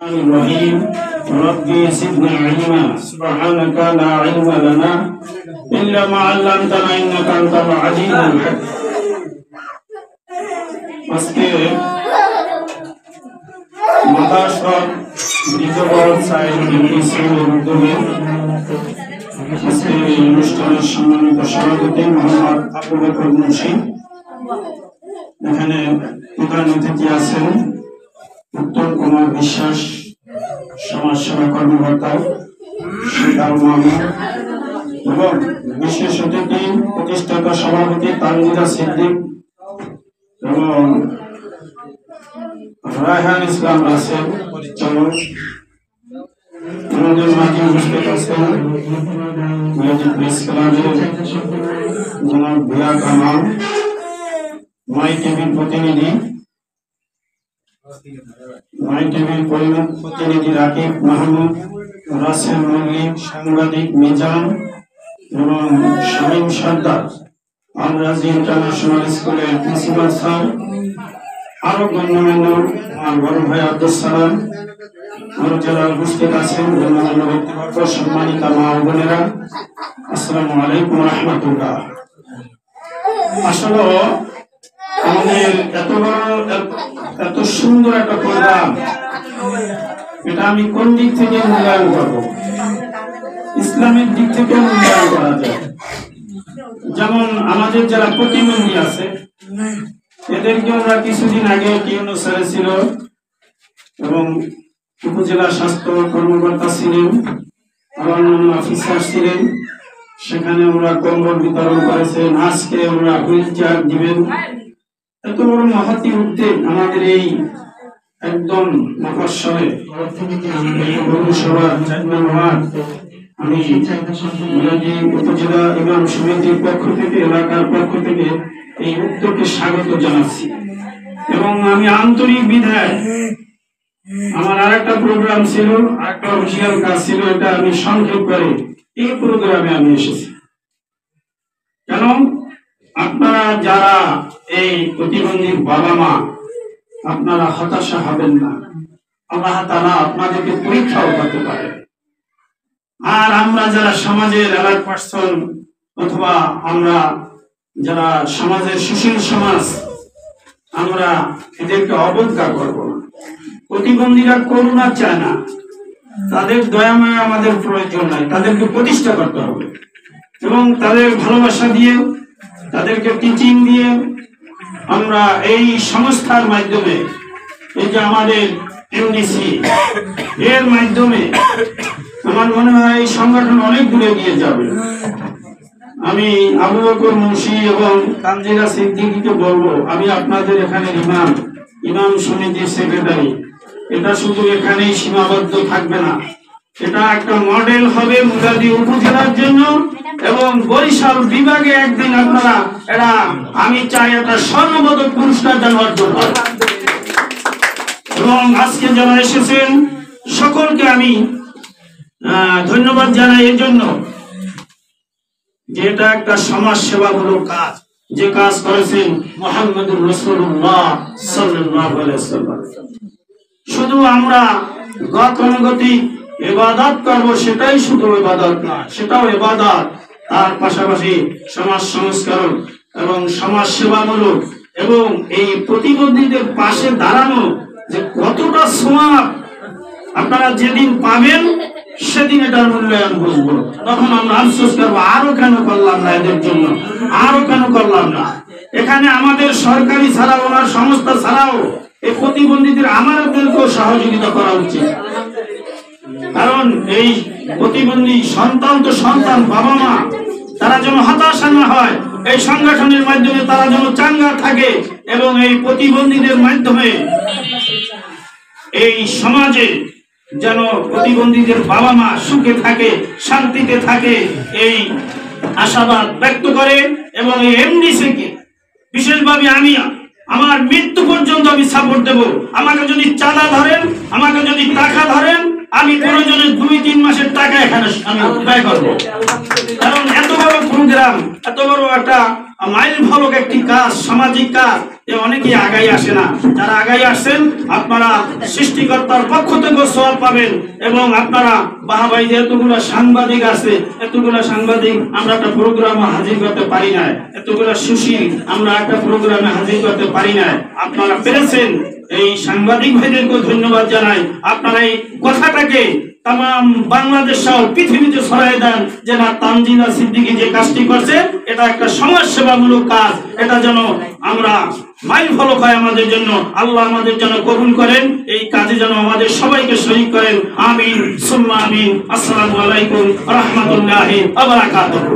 الرحيم ربي زدنا علما سبحانك لا علم لنا إلا ما علمتنا إنك أنت العليم الحكيم আজকে মাদ্রাসা দ্বিতীয় সাইড ইউনিভার্সিটির উদ্যোগে আজকে অনুষ্ঠানের সম্মানিত সভাপতি মোহাম্মদ আবু বকর মুন্সি, এখানে প্রধান অতিথি আছেন উত্তম কুমার বিশ্বাস, সমাজসেবা কর্মকর্তা শিকার মাহমুদ, এবং বিশেষ অতিথি প্রতিষ্ঠাতা সভাপতি তানজিদা সিদ্দিক এবং রায়হান ইসলাম আছেন পরিচালক। আমাদের মাঝে উপস্থিত আছেন প্রেস ক্লাবের জনাব ভিয়া কামাল, মাই টিভির প্রতিনিধি, মাই টিভির প্রতিনিধি রাকিব মাহমুদ, রাসেল মল্লিক, সাংবাদিক মিজান এবং শামীম সর্দার, আল-রাজি ইন্টারন্যাশনাল স্কুলের প্রিন্সিপাল স্যার, আরো গণ্যমান্য আমার বড় ভাই আব্দুল সালাম, আরো যারা উপস্থিত আছেন গণ্যমান্য ব্যক্তিবর্গ, সম্মানিত মা ও বোনেরা, আসসালামু আলাইকুম রহমতুল্লাহ। আসলে আমাদের এত সুন্দর একটা প্রোগ্রাম, এটা আমি কোন দিক থেকে মূল্যায়ন করবো? ইসলামের দিক থেকে মূল্যায়ন করা যায়। যেমন আমাদের যারা প্রতিবন্ধী আছে এদেরকে আমরা কিছুদিন আগে টিউনো ছেড়েছিল এবং উপজেলা স্বাস্থ্য কর্মকর্তা ছিলেন, অফিসার ছিলেন, সেখানে আমরা কম্বল বিতরণ করেছেন, আজকে আমরা হুইল চেয়ার দিবেন। এত বড় মহতি উদ্যোগ আমাদের এই একদম মফস্বলে পৌরসভার 4 নং ওয়ার্ড, আমি উপজেলা ইমাম সমিতির পক্ষ থেকে, এলাকার পক্ষ থেকে এই উদ্যোগকে স্বাগত জানাচ্ছি। এবং আমি আন্তরিক বিধায় আমার আরেকটা প্রোগ্রাম ছিল, আরেকটা অফিসিয়াল কাজ ছিল, এটা আমি সংক্ষেপ করে এই প্রোগ্রামে আমি এসেছি। কেন আপনারা যারা এই প্রতিবন্ধী বাবা মা, আপনারা হতাশা হবেন না, আল্লাহ তাআলা আপনাদেরকে পরীক্ষাও করতে পারে। আর আমরা যারা সমাজের এলার পার্সন অথবা আমরা যারা সমাজের সুশীল সমাজ, আমরা এদেরকে অবজ্ঞা করব না। প্রতিবন্ধীরা করুণা চায় না, তাদের দয়াময় আমাদের প্রয়োজন নাই, তাদেরকে প্রতিষ্ঠা করতে হবে এবং তাদের ভালোবাসা দিয়ে, তাদেরকে টিচিং দিয়ে আমরা এই সংস্থার মাধ্যমে, এই যে আমাদের ইউনিসি এর মাধ্যমে আমার মনে হয় এই সংগঠন অনেক দূরে গিয়ে যাবে। আমি আবু বকর মুন্সি এবং তানজিদা সিদ্দিকীকে বলবো, আমি আপনাদের এখানে ইমাম সমিতির সেক্রেটারি, এটা শুধু এখানেই সীমাবদ্ধ থাকবে না, এটা একটা মডেল হবে মুরাদি উপজেলার জন্য এবং বরিশাল বিভাগে একদিন আপনারা এটা, আমি চাই একটা স্বর্ণপদক পুরস্কার যেন অর্জন করে। এবং আজকে যারা এসেছেন সকলকে আমি ধন্যবাদ জানাই এর জন্য যে এটা একটা সমাজ সেবামূলক কাজ, যে কাজ করেছেন মুহাম্মদুর রাসূলুল্লাহ সাল্লাল্লাহু আলাইহি ওয়াসাল্লাম। শুধু আমরা গতানুগতিক ইবাদত করব, সেটাই শুধু ইবাদত না, সেটাও ইবাদত। তার পাশাপাশি সমাজ সংস্করণ এবং সমাজ সেবামূলক এবং এই প্রতিবন্ধীদের পাশে দাঁড়ানো যে কতটা সওয়াব আপনারা যেদিন পাবেন সেদিন এটার মূল্যায়ন বুঝবো। তখন আমরা আফসোস করবো, আরো কেন করলাম না এদের জন্য, আরো কেন করলাম না। এখানে আমাদের সরকারি ছাড়াও, ওনার সংস্থা ছাড়াও এই প্রতিবন্ধীদের আমাদেরকেও সহযোগিতা করা উচিত। কারণ এই প্রতিবন্ধী সন্তান তো সন্তান, বাবা মা, তারা যেন হতাশা না হয়, এই সংগঠনের মাধ্যমে তারা যেন চাঙ্গা থাকে এবং এই প্রতিবন্ধীদের মাধ্যমে এই সমাজে যেন প্রতিবন্ধীদের বাবা মা সুখে থাকে, শান্তিতে থাকে, এই আশাবাদ ব্যক্ত করে। এবং এই এমডিসিকে বিশেষভাবে আমি আমার মৃত্যু পর্যন্ত আমি সাপোর্ট দেব। আমাকে যদি চাঁদা ধরেন, আমাকে যদি টাকা ধরেন, আমি প্রয়োজনে 2-3 মাসের টাকা এখানে আমি ব্যয় করবো। কারণ এত বড় প্রোগ্রাম, এত বড় একটা মাইল ফলক একটি কাজ, সামাজিক কাজ, অনেকেই আগাই আসে না। যারা আগাই আসছেন আপনারা সৃষ্টিকর্তার পক্ষ থেকে সওয়াব পাবেন। এবং আপনারা বাহাবাই যে এতগুলো সাংবাদিক আছে, এতগুলো সাংবাদিক আমরা একটা প্রোগ্রামে হাজির করতে পারি না, এতগুলো সুশীল আমরা একটা প্রোগ্রামে হাজির করতে পারি না। আপনারা পেরেছেন, এই সাংবাদিক ভাইদেরকে ধন্যবাদ জানাই। আপনারা এই কথাটাকে তাম বাংলাদেশ সহ পৃথিবীতে ছড়াই দেন যে না, তানজিলা সিদ্দিকী যে কাজটি করছে এটা একটা সমাজ সেবামূলক কাজ, এটা যেন আমরা মাইল ফলক হয় আমাদের জন্য। আল্লাহ আমাদের যেন কবুল করেন, এই কাজে যেন আমাদের সবাইকে শরীক করেন। আমিন সুম্মা আমিন। আসসালামু আলাইকুম ওয়া রাহমাতুল্লাহি ওয়া বারাকাতুহু।